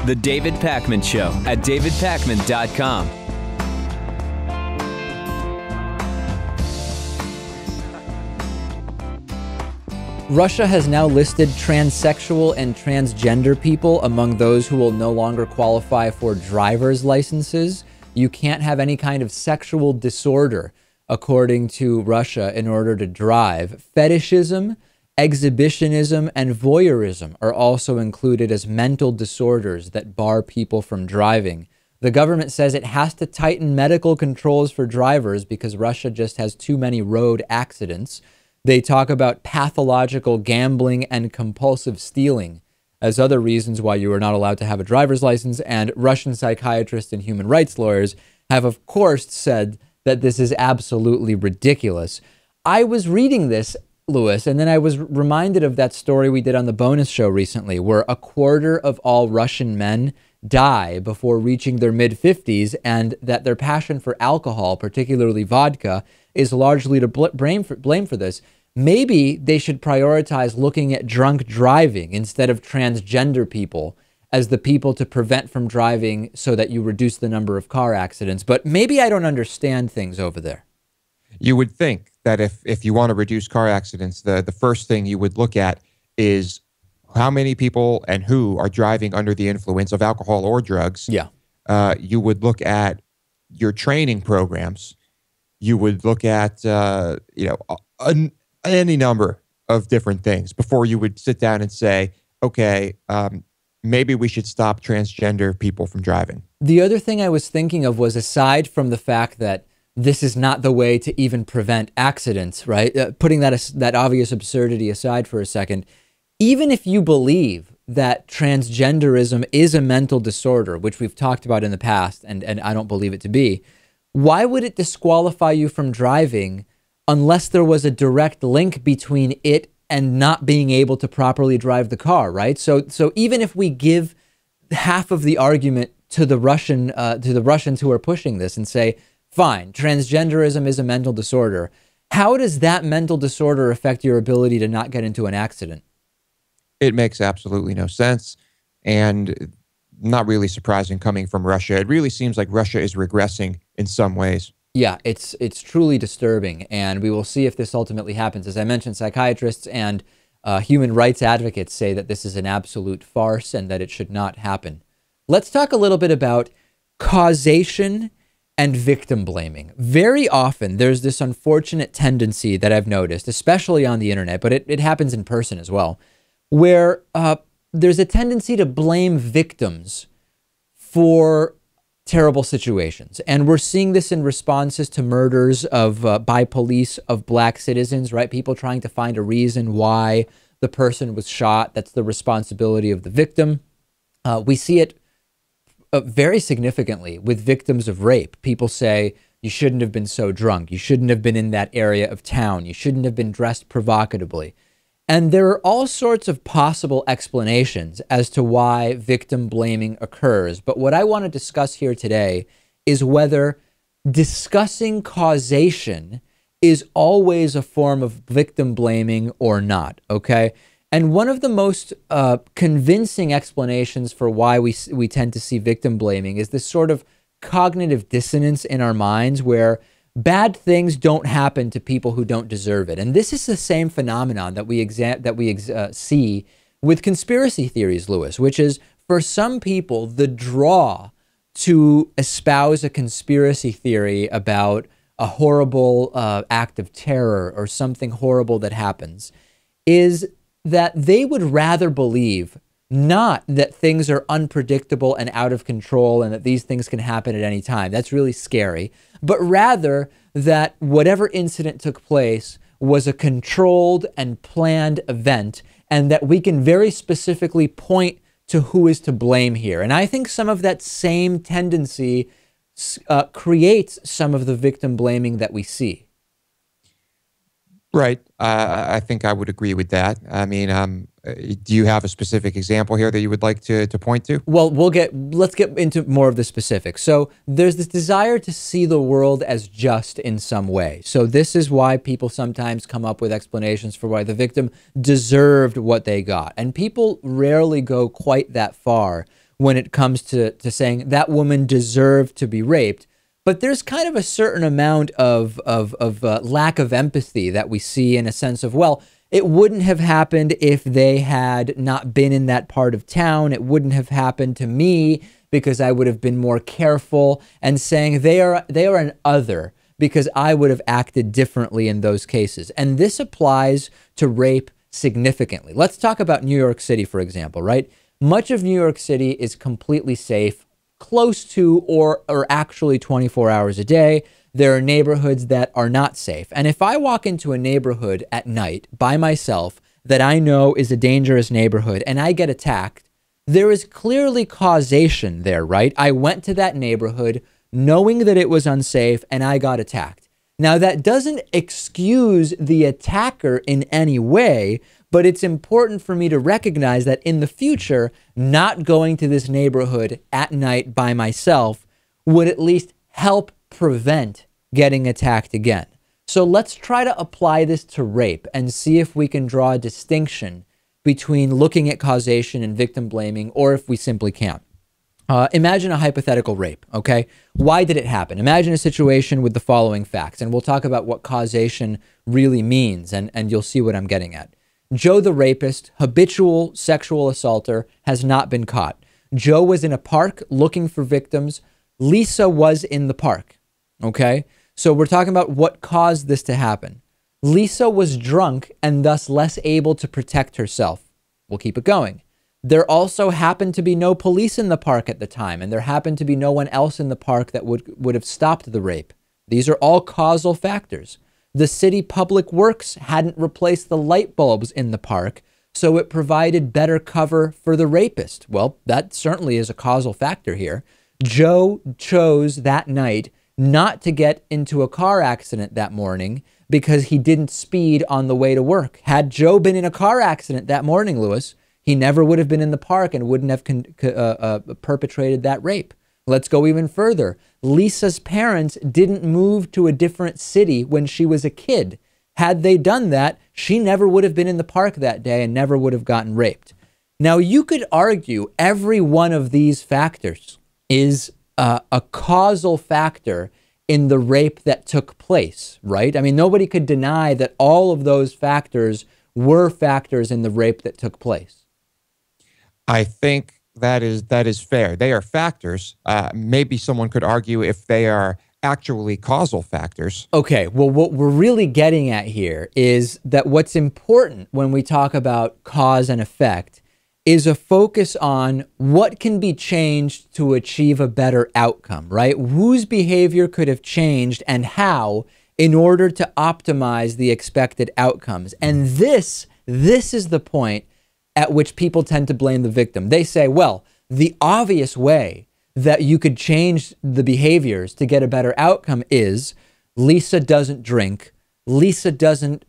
The David Pakman Show at davidpakman.com. Russia has now listed transsexual and transgender people among those who will no longer qualify for driver's licenses. You can't have any kind of sexual disorder, according to Russia, in order to drive. Fetishism, exhibitionism, and voyeurism are also included as mental disorders that bar people from driving. The government says it has to tighten medical controls for drivers because Russia just has too many road accidents. They talk about pathological gambling and compulsive stealing as other reasons why you are not allowed to have a driver's license. And Russian psychiatrists and human rights lawyers have, of course, said that this is absolutely ridiculous. I was reading this, Lewis, and then I was reminded of that story we did on the bonus show recently, where a quarter of all Russian men die before reaching their mid-50s, and that their passion for alcohol, particularly vodka, is largely to blame for this. Maybe they should prioritize looking at drunk driving instead of transgender people as the people to prevent from driving so that you reduce the number of car accidents. But maybe I don't understand things over there. You would think that if you want to reduce car accidents, the first thing you would look at is how many people and who are driving under the influence of alcohol or drugs. Yeah. You would look at your training programs. You would look at, any number of different things before you would sit down and say, okay, maybe we should stop transgender people from driving. The other thing I was thinking of was, aside from the fact that this is not the way to even prevent accidents, right? Putting that obvious absurdity aside for a second, even if you believe that transgenderism is a mental disorder, which we've talked about in the past, and I don't believe it to be, why would it disqualify you from driving unless there was a direct link between it and not being able to properly drive the car, right? So even if we give half of the argument to the Russians who are pushing this and say, fine, transgenderism is a mental disorder, how does that mental disorder affect your ability to not get into an accident? It makes absolutely no sense, and not really surprising coming from Russia. It really seems like Russia is regressing in some ways. Yeah, it's truly disturbing, and we will see if this ultimately happens. As I mentioned, psychiatrists and human rights advocates say that this is an absolute farce and that it should not happen. Let's talk a little bit about causation and victim blaming. Very often, there's this unfortunate tendency that I've noticed, especially on the internet, but it happens in person as well, where there's a tendency to blame victims for terrible situations. And we're seeing this in responses to murders by police of black citizens, right? People trying to find a reason why the person was shot. That's the responsibility of the victim. We see it very significantly with victims of rape. People say, you shouldn't have been so drunk. You shouldn't have been in that area of town. You shouldn't have been dressed provocatively. And there are all sorts of possible explanations as to why victim blaming occurs. But what I want to discuss here today is whether discussing causation is always a form of victim blaming or not, okay? And one of the most convincing explanations for why we tend to see victim blaming is this sort of cognitive dissonance in our minds where bad things don't happen to people who don't deserve it. And this is the same phenomenon that we see with conspiracy theories, Lewis, which is, for some people, the draw to espouse a conspiracy theory about a horrible act of terror or something horrible that happens is that they would rather believe not that things are unpredictable and out of control and that these things can happen at any time. That's really scary. But rather that whatever incident took place was a controlled and planned event, and that we can very specifically point to who is to blame here. And I think some of that same tendency creates some of the victim blaming that we see. Right. I think I would agree with that. I mean, do you have a specific example here that you would like to point to? Well, let's get into more of the specifics. So there's this desire to see the world as just in some way. So this is why people sometimes come up with explanations for why the victim deserved what they got. And people rarely go quite that far when it comes to saying that woman deserved to be raped. But there's kind of a certain amount of lack of empathy that we see, in a sense of, well, it wouldn't have happened if they had not been in that part of town. It wouldn't have happened to me because I would have been more careful, and saying they are an other because I would have acted differently in those cases. And this applies to rape significantly. Let's talk about New York City, for example, right? Much of New York City is completely safe, close to or actually 24 hours a day. There are neighborhoods that are not safe. And if I walk into a neighborhood at night by myself that I know is a dangerous neighborhood and I get attacked, there is clearly causation there, right? I went to that neighborhood knowing that it was unsafe and I got attacked. Now, that doesn't excuse the attacker in any way, but it's important for me to recognize that in the future, not going to this neighborhood at night by myself would at least help prevent getting attacked again. So let's try to apply this to rape and see if we can draw a distinction between looking at causation and victim blaming, or if we simply can't. Imagine a hypothetical rape, okay? Why did it happen? Imagine a situation with the following facts, and we'll talk about what causation really means, and you'll see what I'm getting at. Joe the rapist, habitual sexual assaulter, has not been caught. Joe was in a park looking for victims. Lisa was in the park, okay? So we're talking about what caused this to happen. Lisa was drunk and thus less able to protect herself. We'll keep it going. There also happened to be no police in the park at the time, and there happened to be no one else in the park that would have stopped the rape. These are all causal factors. The city public works hadn't replaced the light bulbs in the park, so it provided better cover for the rapist. Well, that certainly is a causal factor here. Joe chose that night not to get into a car accident that morning because he didn't speed on the way to work. Had Joe been in a car accident that morning, Lewis, he never would have been in the park and wouldn't have perpetrated that rape. Let's go even further. Lisa's parents didn't move to a different city when she was a kid. Had they done that, she never would have been in the park that day and never would have gotten raped. Now, you could argue every one of these factors is a causal factor in the rape that took place, right? I mean, nobody could deny that all of those factors were factors in the rape that took place. I think that is fair. They are factors. Maybe someone could argue if they are actually causal factors. Okay, well, what we're really getting at here is that what's important when we talk about cause and effect is a focus on what can be changed to achieve a better outcome, right? Whose behavior could have changed and how in order to optimize the expected outcomes. And this is the point at which people tend to blame the victim. They say, well, the obvious way that you could change the behaviors to get a better outcome is Lisa doesn't drink, Lisa doesn't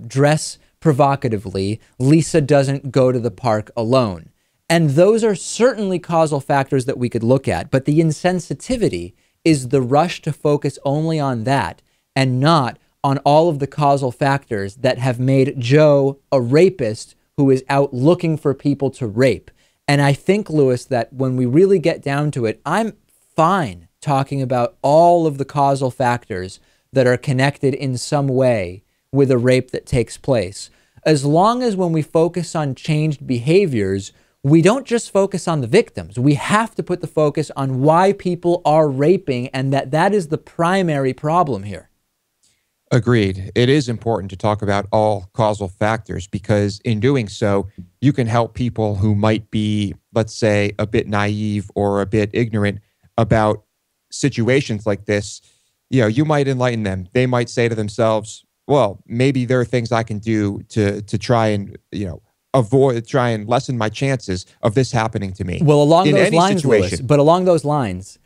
dress provocatively, Lisa doesn't go to the park alone. And those are certainly causal factors that we could look at, but the insensitivity is the rush to focus only on that and not on all of the causal factors that have made Joe a rapist who is out looking for people to rape. And I think, Lewis, that when we really get down to it, I'm fine talking about all of the causal factors that are connected in some way with a rape that takes place. As long as when we focus on changed behaviors, we don't just focus on the victims. We have to put the focus on why people are raping, and that is the primary problem here. Agreed. It is important to talk about all causal factors because in doing so, you can help people who might be, let's say, a bit naive or a bit ignorant about situations like this. You know, you might enlighten them. They might say to themselves, well, maybe there are things I can do to try and, try and lessen my chances of this happening to me. Well, along those lines, Lewis, but along those lines,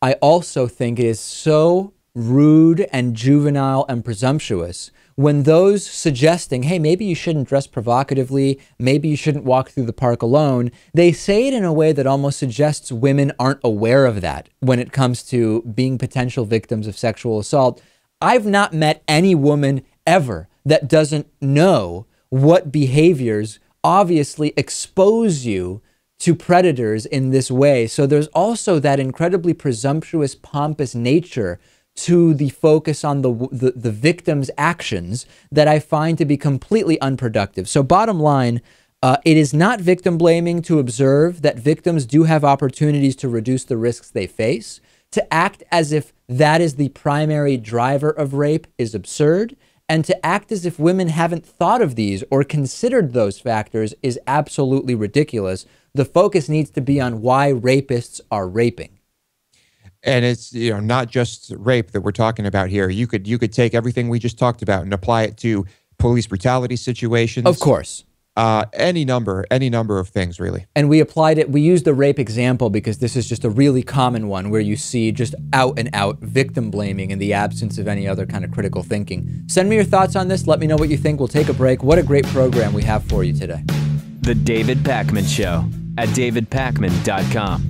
I also think it is so rude and juvenile and presumptuous when those suggesting, hey, maybe you shouldn't dress provocatively, maybe you shouldn't walk through the park alone, they say it in a way that almost suggests women aren't aware of that when it comes to being potential victims of sexual assault. I've not met any woman ever that doesn't know what behaviors obviously expose you to predators in this way. So there's also that incredibly presumptuous, pompous nature to the focus on the victim's actions that I find to be completely unproductive. So bottom line, it is not victim blaming to observe that victims do have opportunities to reduce the risks they face. To act as if that is the primary driver of rape is absurd. And to act as if women haven't thought of these or considered those factors is absolutely ridiculous. The focus needs to be on why rapists are raping. And it's, not just rape that we're talking about here. You could take everything we just talked about and apply it to police brutality situations. Of course. Any number of things, really. And we used the rape example because this is just a really common one where you see just out and out victim blaming in the absence of any other kind of critical thinking. Send me your thoughts on this. Let me know what you think. We'll take a break. What a great program we have for you today. The David Pakman Show at davidpakman.com.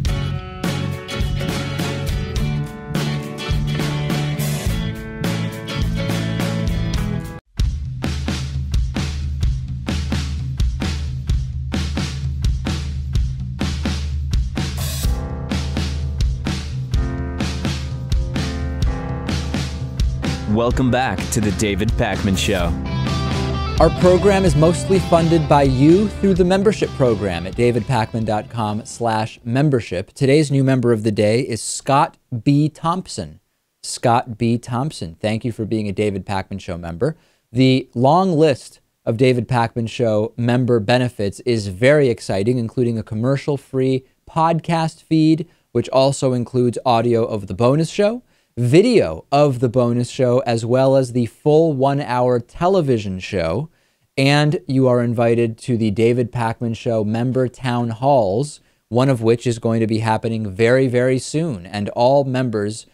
Welcome back to the David Pakman Show. Our program is mostly funded by you through the membership program at davidpakman.com/membership. Today's new member of the day is Scott B. Thompson. Scott B. Thompson, thank you for being a David Pakman Show member. The long list of David Pakman Show member benefits is very exciting, including a commercial-free podcast feed, which also includes audio of the bonus show, video of the bonus show, as well as the full 1-hour television show. And you are invited to the David Pakman Show member town halls, one of which is going to be happening very, very soon. And all members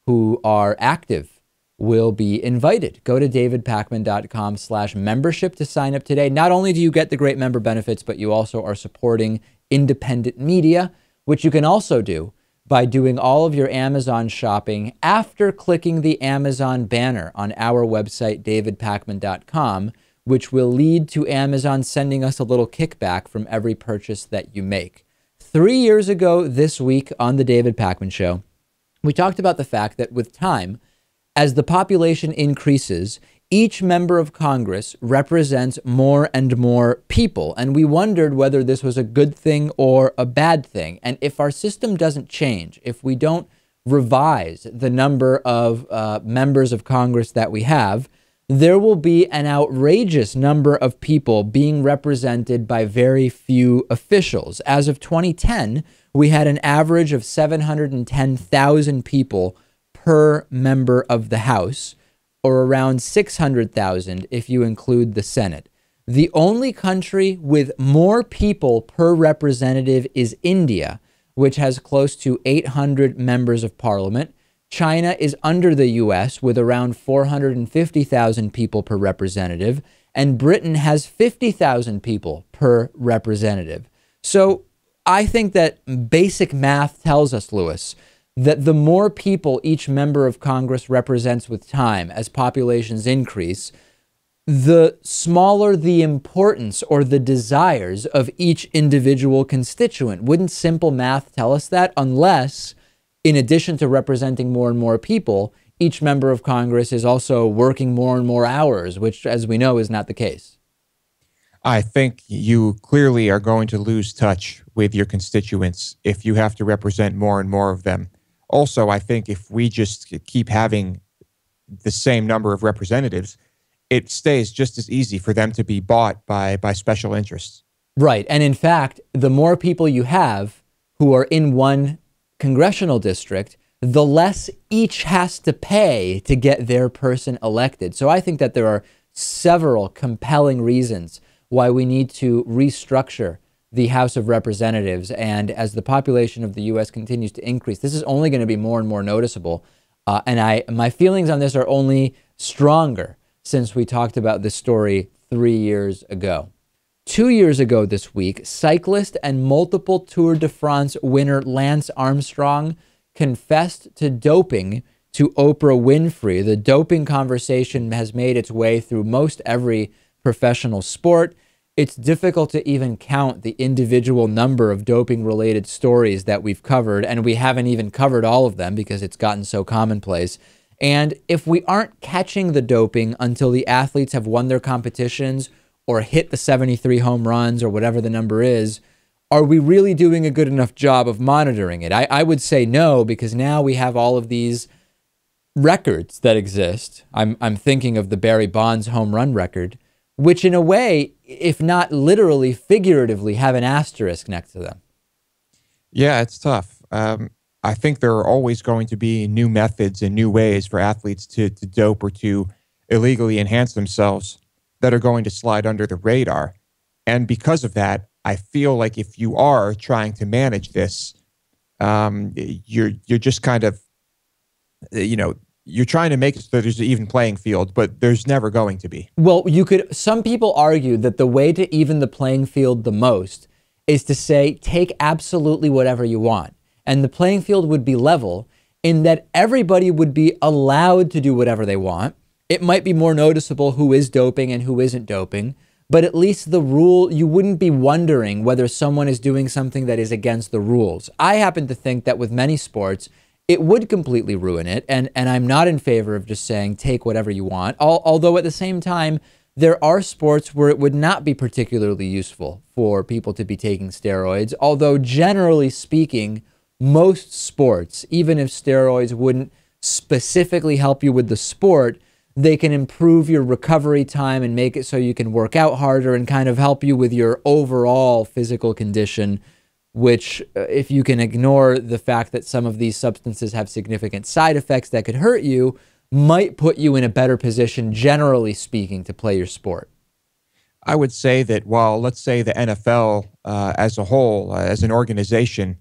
who are active will be invited. Go to davidpakman.com/membership to sign up today. Not only do you get the great member benefits, but you also are supporting independent media, which you can also do by doing all of your Amazon shopping after clicking the Amazon banner on our website, davidpakman.com, which will lead to Amazon sending us a little kickback from every purchase that you make. 3 years ago this week on the David Pakman Show, we talked about the fact that with time, as the population increases, each member of Congress represents more and more people. And we wondered whether this was a good thing or a bad thing. And if our system doesn't change, if we don't revise the number of members of Congress that we have, there will be an outrageous number of people being represented by very few officials. As of 2010, we had an average of 710,000 people per member of the House, or around 600,000 if you include the Senate. The only country with more people per representative is India, which has close to 800 members of parliament. China is under the US with around 450,000 people per representative, and Britain has 50,000 people per representative. So I think that basic math tells us, Lewis, that the more people each member of Congress represents with time as populations increase, the smaller the importance or the desires of each individual constituent. Wouldn't simple math tell us that? Unless, in addition to representing more and more people, each member of Congress is also working more and more hours, which, as we know, is not the case. I think you clearly are going to lose touch with your constituents if you have to represent more and more of them. Also, I think if we just keep having the same number of representatives, it stays just as easy for them to be bought by special interests. Right. And in fact, the more people you have who are in one congressional district, the less each has to pay to get their person elected. So I think that there are several compelling reasons why we need to restructure the House of Representatives. And as the population of the U.S. continues to increase, this is only going to be more and more noticeable. And my feelings on this are only stronger since we talked about this story 3 years ago. 2 years ago this week, cyclist and multiple Tour de France winner Lance Armstrong confessed to doping to Oprah Winfrey. The doping conversation has made its way through most every professional sport. it's difficult to even count the individual number of doping-related stories that we've covered, and we haven't even covered all of them because it's gotten so commonplace. And if we aren't catching the doping until the athletes have won their competitions or hit the 73 home runs or whatever the number is, are we really doing a good enough job of monitoring it? I would say no, because now we have all of these records that exist. I'm thinking of the Barry Bonds home run record, which in a way, if not literally, figuratively, have an asterisk next to them. Yeah, it's tough. I think there are always going to be new methods and new ways for athletes to dope or to illegally enhance themselves that are going to slide under the radar. And because of that, I feel like if you are trying to manage this, you're just kind of, you're trying to make it so that there's an even playing field, but there's never going to be. Well, some people argue that the way to even the playing field the most is to say, take absolutely whatever you want. And the playing field would be level in that everybody would be allowed to do whatever they want. It might be more noticeable who is doping and who isn't doping, but at least the rule, you wouldn't be wondering whether someone is doing something that is against the rules. I happen to think that with many sports, it would completely ruin it, and I'm not in favor of just saying take whatever you want, although at the same time, there are sports where it would not be particularly useful for people to be taking steroids, although generally speaking, most sports, even if steroids wouldn't specifically help you with the sport, they can improve your recovery time and make it so you can work out harder and kind of help you with your overall physical condition, which if you can ignore the fact that some of these substances have significant side effects that could hurt you, might put you in a better position, generally speaking, to play your sport. I would say that while, let's say, the NFL as a whole, as an organization,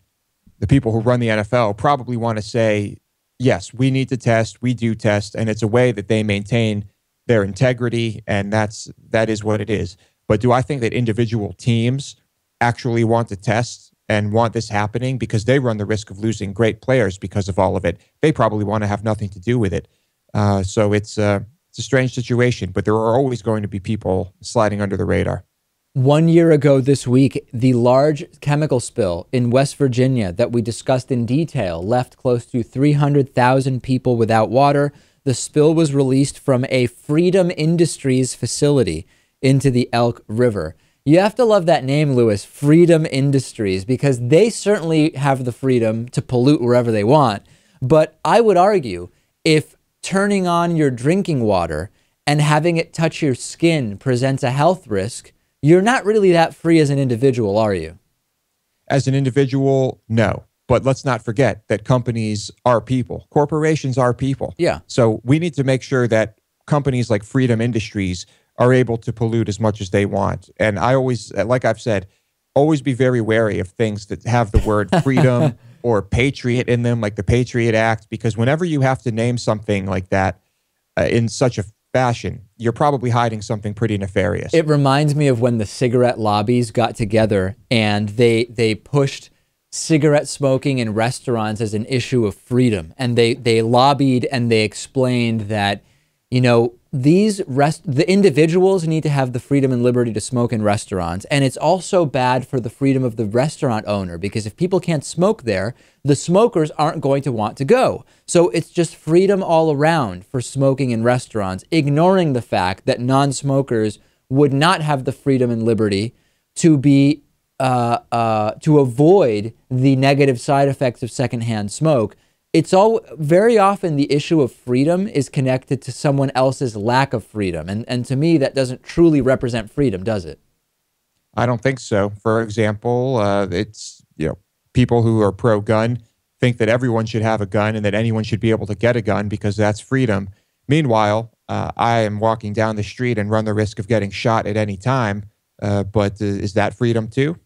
the people who run the NFL probably want to say, yes, we need to test, we do test, and it's a way that they maintain their integrity, and that is what it is. But do I think that individual teams actually want to test and want this happening because they run the risk of losing great players because of all of it? They probably want to have nothing to do with it. So it's a strange situation, but there are always going to be people sliding under the radar. 1 year ago this week, the large chemical spill in West Virginia that we discussed in detail left close to 300,000 people without water. The spill was released from a Freedom Industries facility into the Elk River. You have to love that name, Lewis, Freedom Industries, because they certainly have the freedom to pollute wherever they want. But I would argue if turning on your drinking water and having it touch your skin presents a health risk, you're not really that free as an individual, are you? As an individual, no. But let's not forget that companies are people. Corporations are people. Yeah. So we need to make sure that companies like Freedom Industries are able to pollute as much as they want. And I always, like I've said, always be very wary of things that have the word freedom or patriot in them, like the Patriot Act, because whenever you have to name something like that in such a fashion, you're probably hiding something pretty nefarious. It reminds me of when the cigarette lobbies got together and they pushed cigarette smoking in restaurants as an issue of freedom. And they lobbied and they explained that, you know, the individuals need to have the freedom and liberty to smoke in restaurants. And it's also bad for the freedom of the restaurant owner, because if people can't smoke there, the smokers aren't going to want to go. So it's just freedom all around for smoking in restaurants, ignoring the fact that non-smokers would not have the freedom and liberty to be to avoid the negative side effects of secondhand smoke. It's all very often the issue of freedom is connected to someone else's lack of freedom. And to me, that doesn't truly represent freedom, does it? I don't think so. For example, it's, people who are pro-gun think that everyone should have a gun and that anyone should be able to get a gun because that's freedom. Meanwhile, I am walking down the street and run the risk of getting shot at any time. But is that freedom too?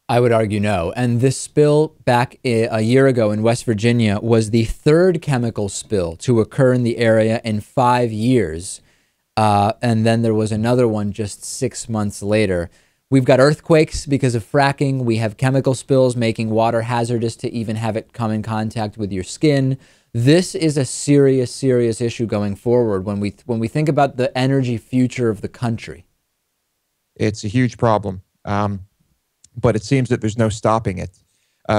I would argue no. And this spill back a year ago in West Virginia was the third chemical spill to occur in the area in 5 years. And then there was another one just 6 months later. We've got earthquakes because of fracking. We have chemical spills making water hazardous to even have it come in contact with your skin. This is a serious, serious issue going forward when we think about the energy future of the country. It's a huge problem, but it seems that there's no stopping it.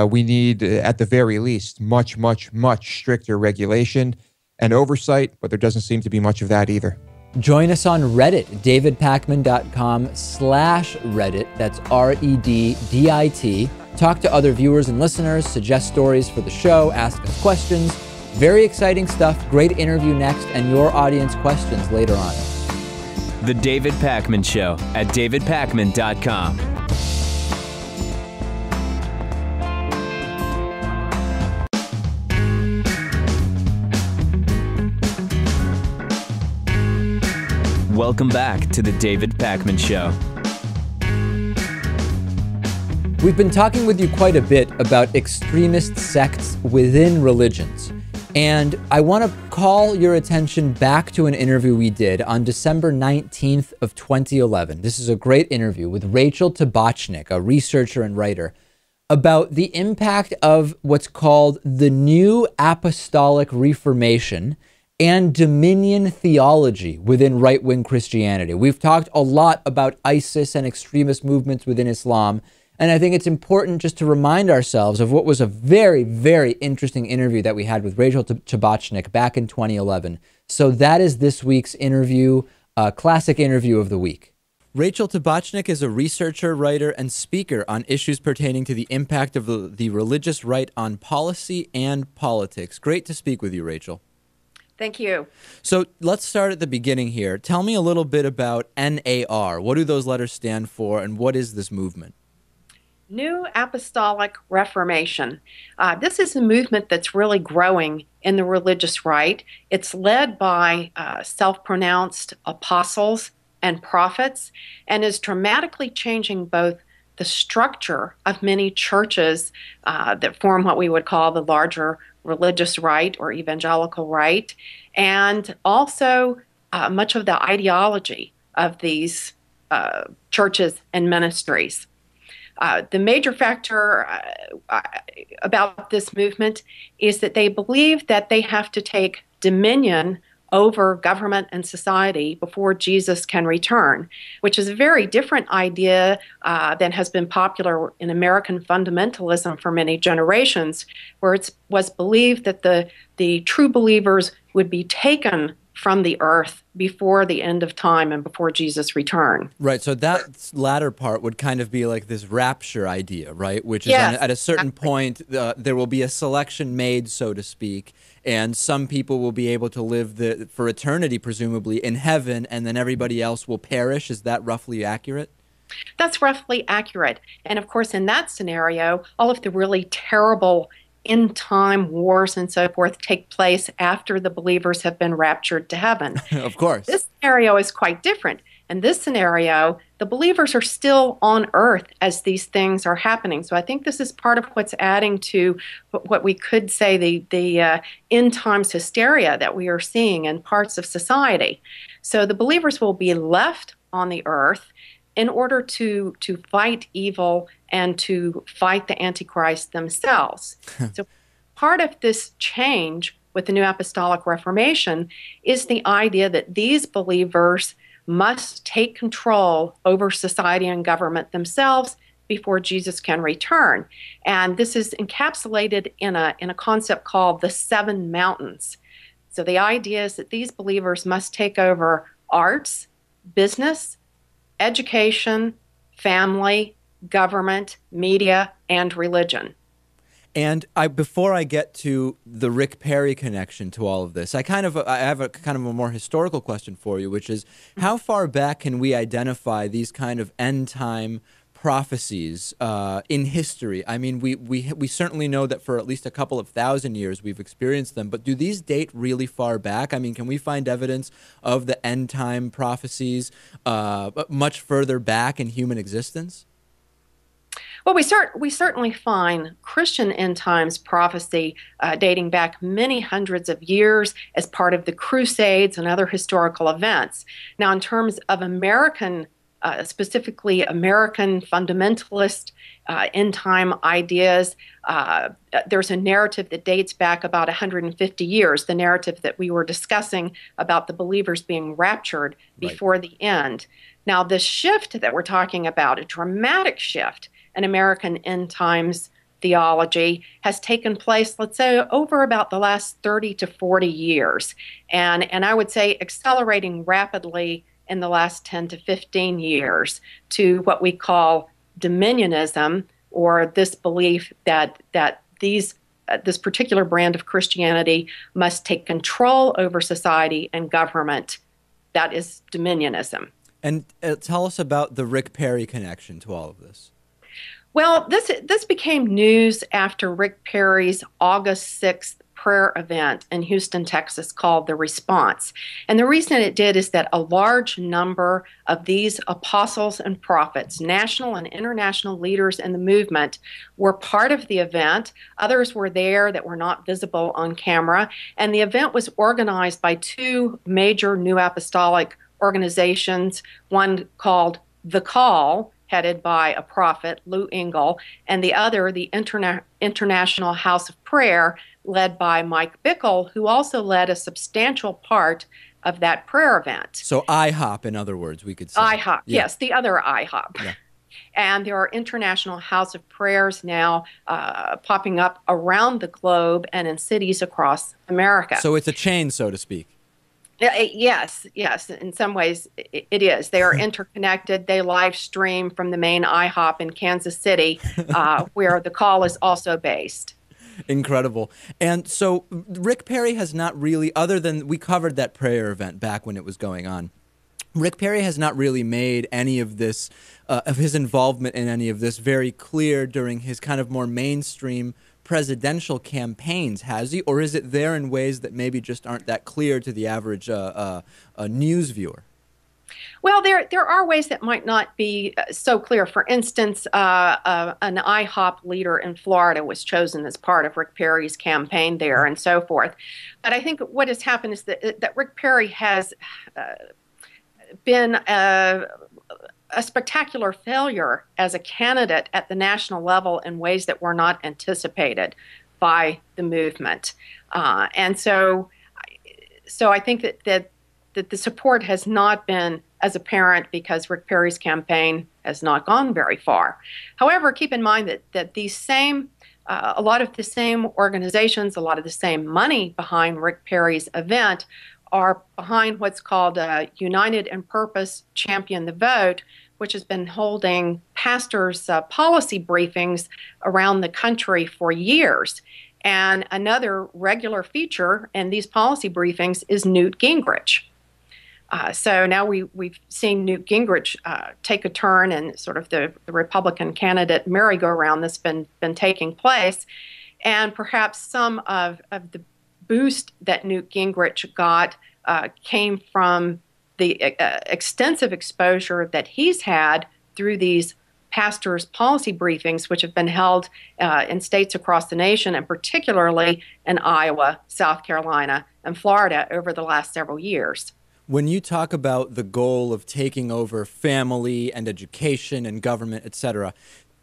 We need, at the very least, much, much, much stricter regulation and oversight, but there doesn't seem to be much of that either. Join us on Reddit, davidpakman.com/Reddit. That's REDDIT. Talk to other viewers and listeners, suggest stories for the show, ask us questions. Very exciting stuff. Great interview next, and your audience questions later on. The David Pakman Show at davidpakman.com. Welcome back to the David Pakman Show. We've been talking with you quite a bit about extremist sects within religions. And I want to call your attention back to an interview we did on December 19th of 2011. This is a great interview with Rachel Tabachnick, a researcher and writer, about the impact of what's called the New Apostolic Reformation and Dominion theology within right-wing Christianity. We've talked a lot about ISIS and extremist movements within Islam, and I think it's important just to remind ourselves of what was a very, very interesting interview that we had with Rachel Tabachnick back in 2011. So that is this week's interview, classic interview of the week. Rachel Tabachnick is a researcher, writer, and speaker on issues pertaining to the impact of the religious right on policy and politics. Great to speak with you, Rachel. Thank you. So let's start at the beginning here. Tell me a little bit about NAR. What do those letters stand for, and what is this movement? New Apostolic Reformation. This is a movement that's really growing in the religious right. It's led by self-pronounced apostles and prophets, and is dramatically changing both the structure of many churches that form what we would call the larger religious right or evangelical right, and also much of the ideology of these churches and ministries. The major factor about this movement is that they believe that they have to take dominion over government and society before Jesus can return, which is a very different idea than has been popular in American fundamentalism for many generations, where it was believed that the true believers would be taken from the earth before the end of time and before Jesus' return. Right, so that latter part would kind of be like this rapture idea, right? Which is Yes, at a certain point, there will be a selection made, so to speak, and some people will be able to live for eternity, presumably, in heaven, and then everybody else will perish. Is that roughly accurate? That's roughly accurate. And of course, in that scenario, all of the really terrible end-time wars and so forth take place after the believers have been raptured to heaven. Of course. This scenario is quite different. In this scenario, the believers are still on earth as these things are happening. So I think this is part of what's adding to what we could say the end times hysteria that we are seeing in parts of society. So the believers will be left on the earth in order to fight evil and to fight the Antichrist themselves. So part of this change with the New Apostolic Reformation is the idea that these believers must take control over society and government themselves before Jesus can return. And this is encapsulated in a concept called the Seven Mountains. So the idea is that these believers must take over arts, business, education, family, government, media, and religion. And before I get to the Rick Perry connection to all of this, I have a kind of a more historical question for you, which is how far back can we identify these kind of end time prophecies in history? I mean, we certainly know that for at least a couple of thousand years we've experienced them, but do these date really far back? I mean, can we find evidence of the end time prophecies much further back in human existence? Well, we certainly find Christian end times prophecy dating back many hundreds of years as part of the Crusades and other historical events. Now, in terms of American specifically American fundamentalist end time ideas. There's a narrative that dates back about 150 years, the narrative that we were discussing about the believers being raptured before the end. Now, the shift that we're talking about, a dramatic shift in American end times theology, has taken place, let's say, over about the last 30 to 40 years. And I would say accelerating rapidly in the last 10 to 15 years to what we call dominionism, or this belief that this particular brand of Christianity must take control over society and government. That is dominionism. And tell us about the Rick Perry connection to all of this. Well, this became news after Rick Perry's August 6th prayer event in Houston, Texas, called The Response. And the reason it did is that a large number of these apostles and prophets, national and international leaders in the movement, were part of the event. Others were there that were not visible on camera. And the event was organized by two major New Apostolic organizations, one called The Call, headed by a prophet, Lou Engle, and the other, the International House of Prayer, led by Mike Bickle, who also led a substantial part of that prayer event. So IHOP, in other words, we could say. IHOP, yes, the other IHOP. Yeah. And there are International House of Prayers now popping up around the globe and in cities across America. So it's a chain, so to speak. Yes. In some ways, it is. They are interconnected. They live stream from the main IHOP in Kansas City, where The Call is also based. Incredible. And so Rick Perry has not really, other than we covered that prayer event back when it was going on, Rick Perry has not really made any of this, of his involvement in any of this very clear during his kind of more mainstream presidential campaigns, has he? Or is it there in ways that maybe just aren't that clear to the average news viewer? Well, there are ways that might not be so clear. For instance, an IHOP leader in Florida was chosen as part of Rick Perry's campaign there and so forth. But I think what has happened is that Rick Perry has been a spectacular failure as a candidate at the national level in ways that were not anticipated by the movement. And so I think that the support has not been as apparent because Rick Perry's campaign has not gone very far. However, keep in mind that these same, a lot of the same organizations, a lot of the same money behind Rick Perry's event are behind what's called United in Purpose, Champion the Vote, which has been holding pastors' policy briefings around the country for years. And another regular feature in these policy briefings is Newt Gingrich. So now we've seen Newt Gingrich take a turn in sort of the Republican candidate merry-go-round that's been taking place. And perhaps some of the boost that Newt Gingrich got came from the extensive exposure that he's had through these pastors' policy briefings, which have been held in states across the nation, and particularly in Iowa, South Carolina, and Florida over the last several years. When you talk about the goal of taking over family and education and government, etc.,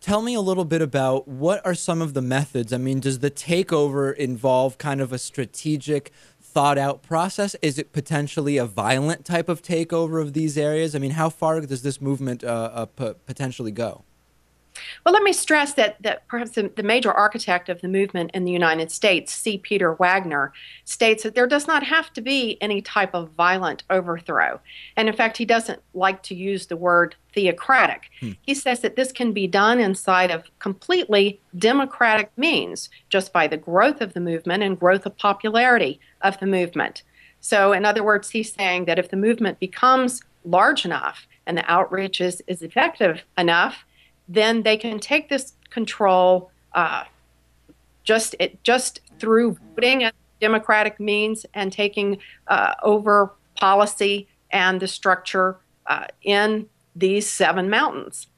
tell me a little bit about what are some of the methods. I mean, does the takeover involve kind of a strategic, thought-out process? Is it potentially a violent type of takeover of these areas? I mean, how far does this movement potentially go? Well, let me stress that perhaps the major architect of the movement in the United States, C. Peter Wagner, states that there does not have to be any type of violent overthrow. And in fact, he doesn't like to use the word theocratic. He says that this can be done inside of completely democratic means, just by the growth of the movement and growth of popularity of the movement. So in other words, he's saying that if the movement becomes large enough and the outreach is effective enough, then they can take this control just through voting at democratic means and taking over policy and the structure in these 7 mountains.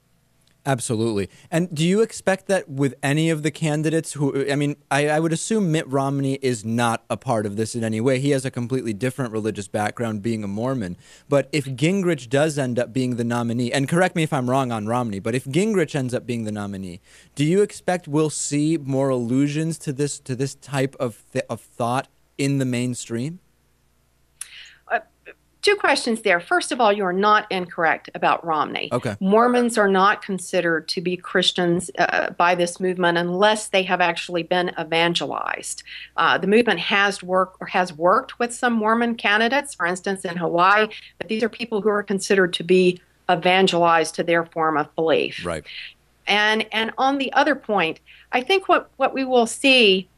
Absolutely. And do you expect that with any of the candidates who, I mean, I would assume Mitt Romney is not a part of this in any way. He has a completely different religious background, being a Mormon. But if Gingrich does end up being the nominee, and correct me if I'm wrong on Romney, but if Gingrich ends up being the nominee, do you expect we'll see more allusions to this type of thought in the mainstream? Two questions there. First of all, you are not incorrect about Romney. Okay. Mormons are not considered to be Christians by this movement unless they have actually been evangelized. The movement has worked with some Mormon candidates, for instance, in Hawaii, but these are people who are considered to be evangelized to their form of belief. Right. And on the other point, I think what we will see,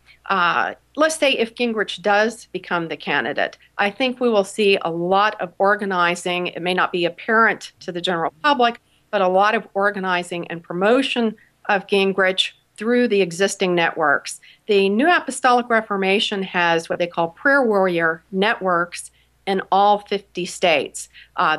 let's say if Gingrich does become the candidate, I think we will see a lot of organizing. It may not be apparent to the general public, but a lot of organizing and promotion of Gingrich through the existing networks. The New Apostolic Reformation has what they call prayer warrior networks in all 50 states.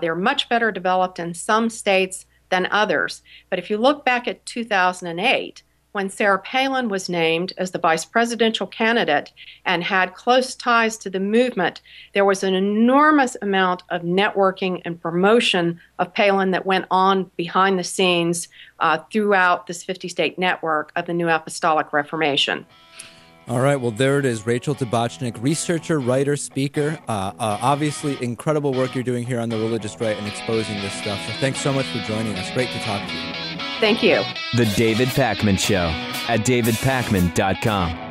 They're much better developed in some states than others. But if you look back at 2008, when Sarah Palin was named as the vice presidential candidate and had close ties to the movement, there was an enormous amount of networking and promotion of Palin that went on behind the scenes throughout this 50-state network of the New Apostolic Reformation. All right, well, there it is. Rachel Tabachnick, researcher, writer, speaker. Obviously, incredible work you're doing here on the religious right and exposing this stuff. So thanks so much for joining us. Great to talk to you. Thank you. The David Pakman Show at davidpakman.com.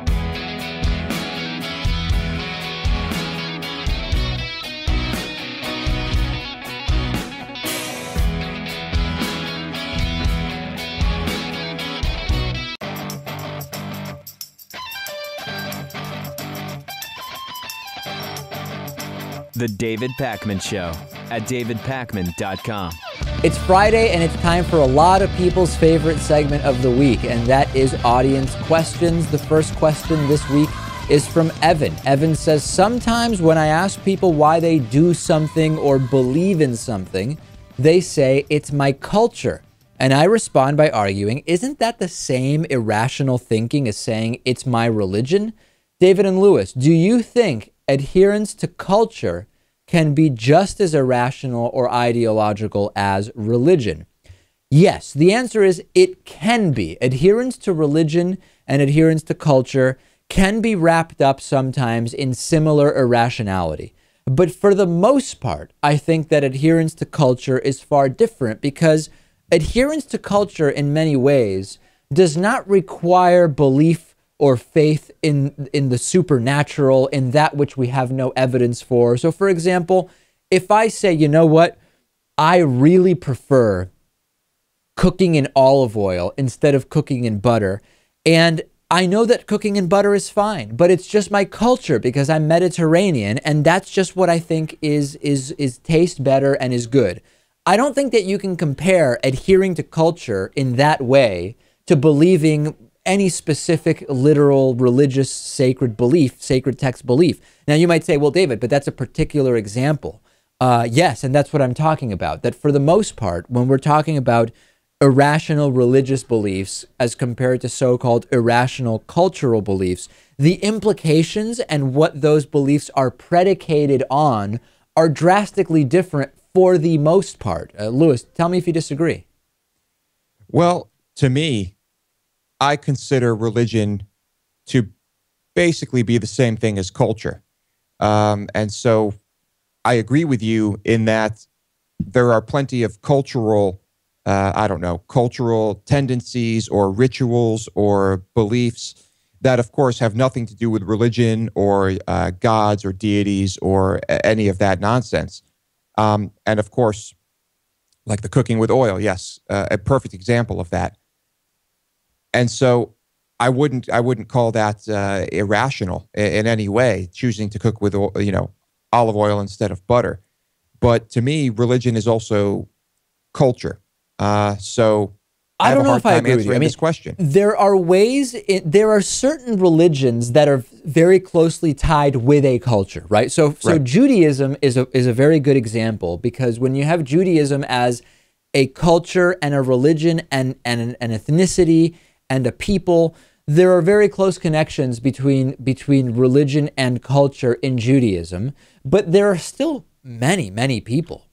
The David Pakman Show at davidpakman.com. It's Friday, and it's time for a lot of people's favorite segment of the week, and that is audience questions. The first question this week is from Evan. Evan says, sometimes when I ask people why they do something or believe in something, they say, it's my culture. And I respond by arguing, isn't that the same irrational thinking as saying, it's my religion? David and Lewis, do you think adherence to culture can be just as irrational or ideological as religion? Yes, the answer is it can be. Adherence to religion and adherence to culture can be wrapped up sometimes in similar irrationality. But for the most part, I think that adherence to culture is far different, because adherence to culture in many ways does not require belief or faith in the supernatural, in that which we have no evidence for. So for example, if I say, you know what, I really prefer cooking in olive oil instead of cooking in butter, and I know that cooking in butter is fine, but it's just my culture because I'm Mediterranean, and that's just what I think is tastes better and is good. I don't think that you can compare adhering to culture in that way to believing any specific literal religious sacred belief, sacred text belief. Now you might say, well, David, but that's a particular example. Yes, and that's what I'm talking about. That for the most part, when we're talking about irrational religious beliefs as compared to so-called irrational cultural beliefs, the implications and what those beliefs are predicated on are drastically different for the most part. Lewis, tell me if you disagree. Well, to me, I consider religion to basically be the same thing as culture. And so I agree with you in that there are plenty of cultural, cultural tendencies or rituals or beliefs that, of course, have nothing to do with religion or gods or deities or any of that nonsense. And of course, like the cooking with oil, yes, a perfect example of that. And so I wouldn't call that irrational in any way, choosing to cook with olive oil instead of butter. But to me, religion is also culture. So I don't know if I agree with you. I mean, this question. There are ways. There are certain religions that are very closely tied with a culture, right? So Right. Judaism is a very good example, because when you have Judaism as a culture and a religion and an ethnicity and a people. There are very close connections between religion and culture in Judaism, but there are still many people,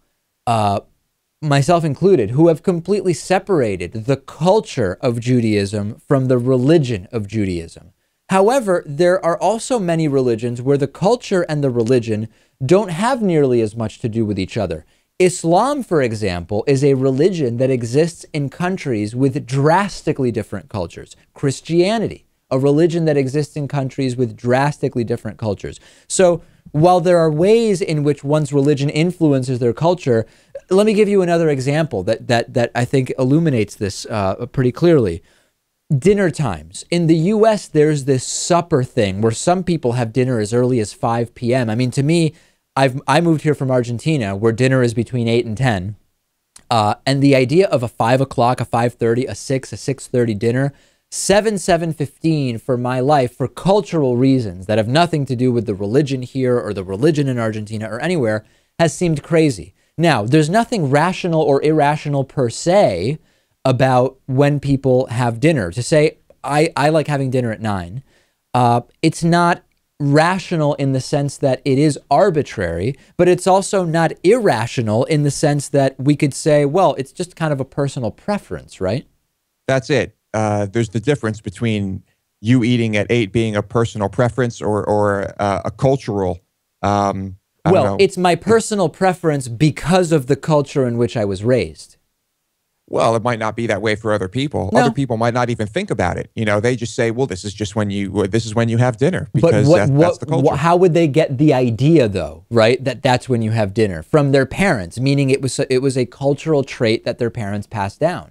myself included, who have completely separated the culture of Judaism from the religion of Judaism. However, there are also many religions where the culture and the religion don't have nearly as much to do with each other. Islam, for example, is a religion that exists in countries with drastically different cultures. Christianity, a religion that exists in countries with drastically different cultures. So while there are ways in which one's religion influences their culture, let me give you another example that I think illuminates this pretty clearly. Dinner times. In the US, there's this supper thing where some people have dinner as early as 5 p.m. I mean, to me, I moved here from Argentina where dinner is between 8 and 10. And the idea of a 5 o'clock, a 5:30, a 6, a 6:30 dinner, 7:15 for my life, for cultural reasons that have nothing to do with the religion here or the religion in Argentina or anywhere, has seemed crazy. Now, there's nothing rational or irrational per se about when people have dinner. To say, I like having dinner at 9, it's not rational in the sense that it is arbitrary, but it's also not irrational in the sense that we could say, well, it's just kind of a personal preference, right? That's it. There's the difference between you eating at 8 being a personal preference or a cultural. Well, it's my personal preference because of the culture in which I was raised. Well, it might not be that way for other people. No. Other people might not even think about it. You know, they just say, "Well, this is when you have dinner," because that's the culture. How would they get the idea, though? Right, that's when you have dinner from their parents, meaning it was a cultural trait that their parents passed down.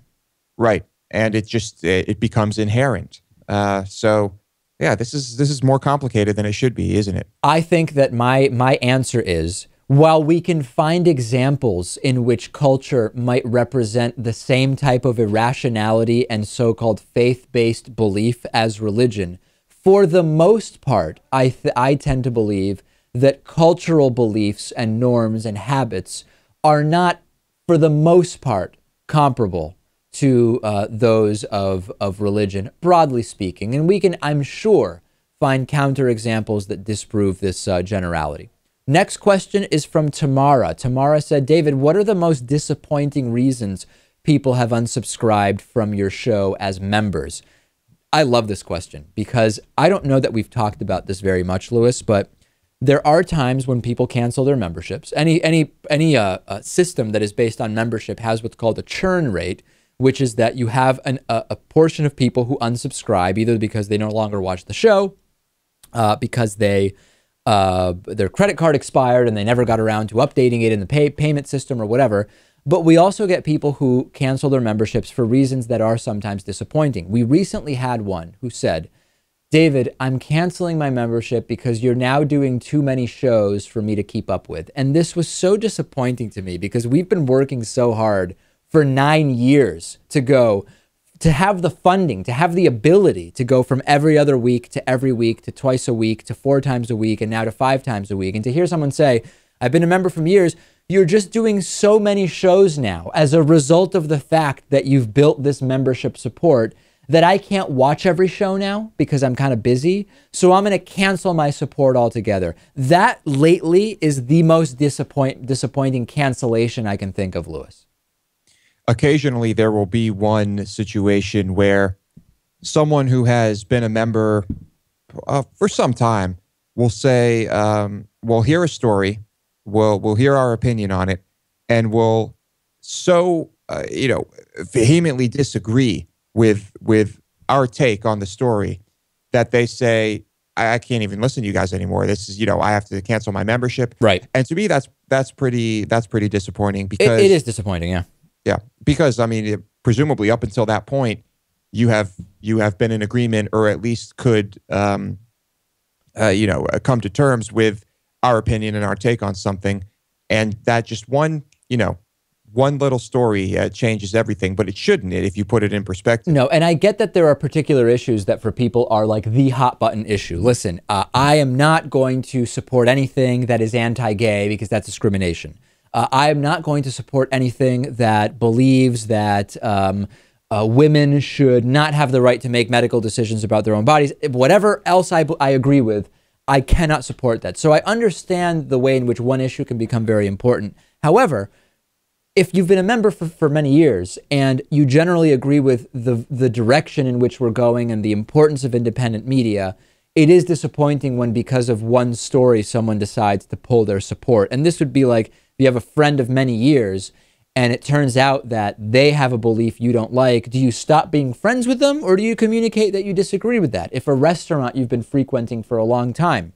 Right, and it becomes inherent. So, yeah, this is more complicated than it should be, isn't it? I think that my answer is, while we can find examples in which culture might represent the same type of irrationality and so-called faith-based belief as religion, for the most part, I tend to believe that cultural beliefs and norms and habits are not, for the most part, comparable to those of religion, broadly speaking. And we can, I'm sure, find counterexamples that disprove this generality. Next question is from Tamara. Tamara said, David, what are the most disappointing reasons people have unsubscribed from your show as members? I love this question because I don't know that we've talked about this very much, Lewis, but there are times when people cancel their memberships. Any system that is based on membership has what's called a churn rate, which is that you have a portion of people who unsubscribe either because they no longer watch the show, because their credit card expired and they never got around to updating it in the payment system or whatever. But we also get people who cancel their memberships for reasons that are sometimes disappointing. We recently had one who said, David, I'm canceling my membership because you're now doing too many shows for me to keep up with. And this was so disappointing to me because we've been working so hard for 9 years to have the funding, to have the ability to go from every other week to twice a week to 4 times a week and now to 5 times a week. And to hear someone say, I've been a member for years, you're just doing so many shows now as a result of the fact that you've built this membership support that I can't watch every show now because I'm kind of busy. So I'm going to cancel my support altogether. That lately is the most disappointing cancellation I can think of, Lewis. Occasionally, there will be one situation where someone who has been a member for some time will say, we'll hear a story, we'll hear our opinion on it, and we'll vehemently disagree with our take on the story that they say, I can't even listen to you guys anymore. This is, I have to cancel my membership. Right. And to me, that's pretty disappointing because it is disappointing. Yeah. Yeah, because I mean, presumably up until that point, you have been in agreement, or at least could, come to terms with our opinion and our take on something, and that just one little story changes everything. But it shouldn't, if you put it in perspective. No, and I get that there are particular issues that for people are like the hot button issue. Listen, I am not going to support anything that is anti-gay because that's discrimination. I am not going to support anything that believes that women should not have the right to make medical decisions about their own bodies. Whatever else I agree with, I cannot support that. So I understand the way in which one issue can become very important. However, if you've been a member for many years and you generally agree with the direction in which we're going and the importance of independent media, it is disappointing when because of one story someone decides to pull their support. And this would be like if you have a friend of many years and it turns out that they have a belief you don't like. Do you stop being friends with them, or do you communicate that you disagree with that? If a restaurant you've been frequenting for a long time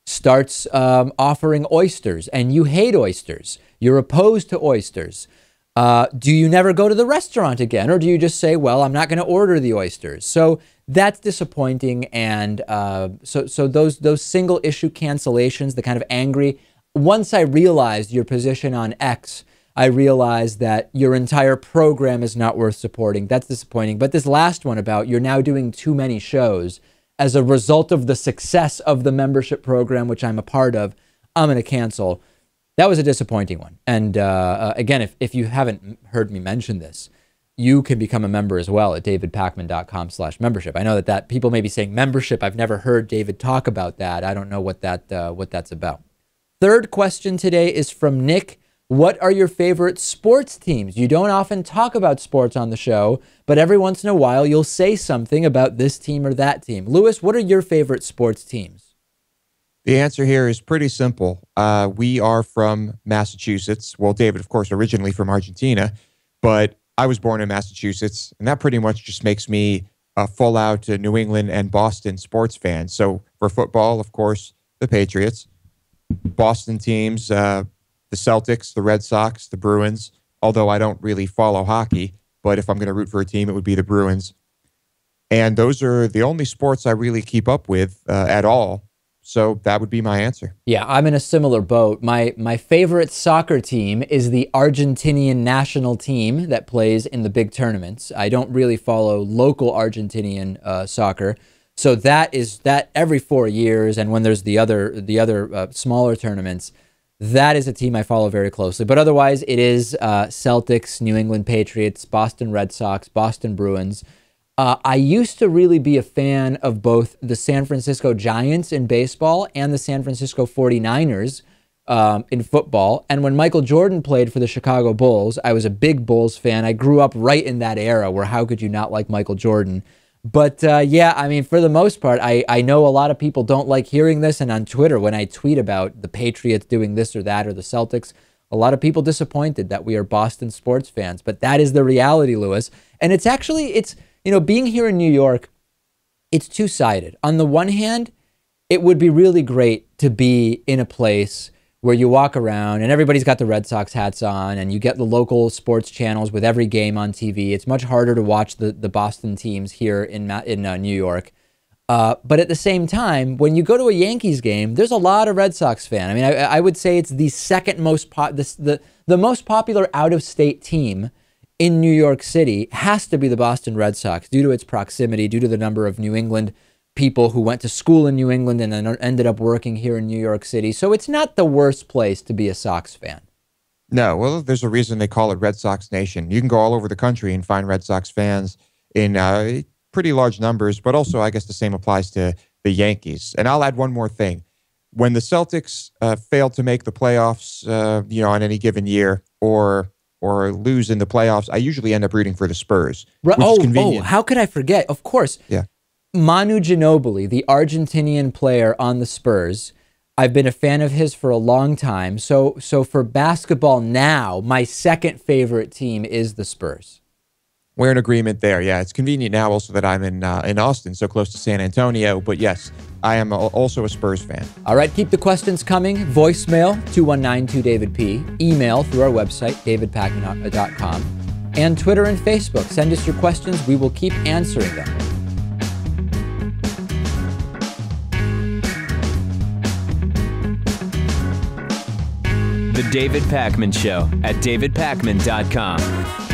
starts offering oysters and you hate oysters, you're opposed to oysters, do you never go to the restaurant again? Or do you just say, well, I'm not going to order the oysters? So that's disappointing. And so those single issue cancellations, the kind of angry, once I realized your position on X, I realized that your entire program is not worth supporting. That's disappointing. But this last one about you're now doing too many shows as a result of the success of the membership program, which I'm a part of, I'm going to cancel. That was a disappointing one. And again, if you haven't heard me mention this, you can become a member as well at davidpakman.com/membership. I know that people may be saying membership. I've never heard David talk about that. I don't know what that's about. Third question today is from Nick. What are your favorite sports teams? You don't often talk about sports on the show, but every once in a while you'll say something about this team or that team. Lewis, what are your favorite sports teams? The answer here is pretty simple. We are from Massachusetts. Well, David, of course, originally from Argentina, but I was born in Massachusetts, and that pretty much just makes me a full-out New England and Boston sports fan. So for football, of course, the Patriots. Boston teams, the Celtics, the Red Sox, the Bruins, although I don't really follow hockey, but if I'm going to root for a team, it would be the Bruins. And those are the only sports I really keep up with at all. So that would be my answer. Yeah, I'm in a similar boat. My favorite soccer team is the Argentinian national team that plays in the big tournaments. I don't really follow local Argentinian soccer. So that every 4 years, and when there's the other smaller tournaments, that is a team I follow very closely. But otherwise, it is Celtics, New England Patriots, Boston Red Sox, Boston Bruins. I used to really be a fan of both the San Francisco Giants in baseball and the San Francisco 49ers in football. And when Michael Jordan played for the Chicago Bulls, I was a big Bulls fan. I grew up right in that era where how could you not like Michael Jordan? But yeah, I mean, for the most part, I know a lot of people don't like hearing this. And on Twitter, when I tweet about the Patriots doing this or that or the Celtics, a lot of people disappointed that we are Boston sports fans. But that is the reality, Lewis. And it's you know, being here in New York, it's two-sided. On the one hand, it would be really great to be in a place where you walk around and everybody's got the Red Sox hats on and you get the local sports channels with every game on TV. It's much harder to watch the Boston teams here in New York. But at the same time, when you go to a Yankees game, there's a lot of Red Sox fans. I mean, I would say it's the second most the most popular out-of-state team in New York City has to be the Boston Red Sox due to its proximity, due to the number of New England people who went to school in New England and then ended up working here in New York City. So it's not the worst place to be a Sox fan. No, well, there's a reason they call it Red Sox Nation. You can go all over the country and find Red Sox fans in pretty large numbers, but also I guess the same applies to the Yankees. And I'll add one more thing. When the Celtics fail to make the playoffs, on any given year or lose in the playoffs, I usually end up rooting for the Spurs, which is convenient. How could I forget? Of course. Yeah. Manu Ginobili, the Argentinian player on the Spurs, I've been a fan of his for a long time. So for basketball now, my second favorite team is the Spurs. We're in agreement there. Yeah, it's convenient now also that I'm in Austin, so close to San Antonio. But yes, I am also a Spurs fan. All right, keep the questions coming. Voicemail, 219-2DavidP. Email through our website, davidpakman.com. And Twitter and Facebook. Send us your questions. We will keep answering them. The David Pakman Show at davidpakman.com.